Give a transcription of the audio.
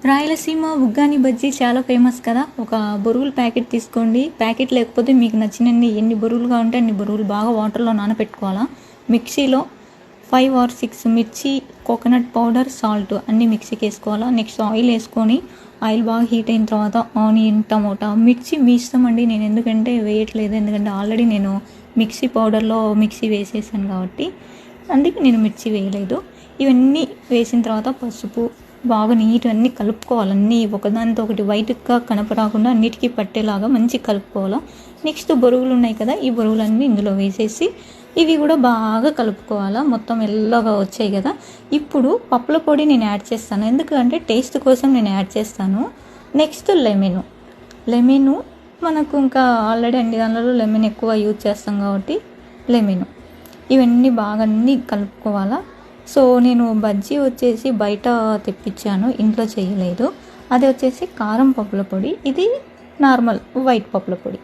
రాయలసీమ ఉగ్గాని బజ్జీ చాలా ఫేమస్ కదా. ఒక బొరుగులు ప్యాకెట్ తీసుకోండి. ప్యాకెట్ లేకపోతే మీకు నచ్చినన్ని ఎన్ని బొరుగులుగా ఉంటే అన్ని బొరుగులు బాగా వాటర్లో నానబెట్టుకోవాలా. మిక్సీలో 5 or 6 మిర్చి, కోకోనట్ పౌడర్, సాల్ట్ అన్నీ మిక్సీకి వేసుకోవాలా. నెక్స్ట్ ఆయిల్ వేసుకొని ఆయిల్ బాగా హీట్ అయిన తర్వాత ఆనియన్, టమోటా, మిర్చి మీ ఇష్టం అండి. నేను ఎందుకంటే వేయట్లేదు, ఎందుకంటే ఆల్రెడీ నేను మిక్సీ పౌడర్లో మిక్సీ వేసేసాను కాబట్టి అందుకే నేను మిర్చి వేయలేదు. ఇవన్నీ వేసిన తర్వాత పసుపు బాగా నీట్ అన్నీ కలుపుకోవాలి. అన్నీ ఒకదానితో ఒకటి వైట్గా కనపరాకుండా అన్నిటికీ పట్టేలాగా మంచి కలుపుకోవాలి. నెక్స్ట్ బొరుగులు ఉన్నాయి కదా, ఈ బొరుగులన్నీ ఇందులో వేసేసి ఇవి కూడా బాగా కలుపుకోవాలా. మొత్తం ఎల్లగా వచ్చాయి కదా. ఇప్పుడు పప్పుల పొడి నేను యాడ్ చేస్తాను, ఎందుకంటే టేస్ట్ కోసం నేను యాడ్ చేస్తాను. నెక్స్ట్ లెమను మనకు ఇంకా ఆల్రెడీ అన్ని దానిలో లెమన్ ఎక్కువ యూజ్ చేస్తాం కాబట్టి లెమను ఇవన్నీ బాగా అన్నీ కలుపుకోవాలా. సో నేను బజ్జీ వచ్చేసి బయట తెప్పించాను, ఇంట్లో చేయలేదు. అది వచ్చేసి కారం పప్పుల పొడి, ఇది నార్మల్ వైట్ పప్పుల పొడి.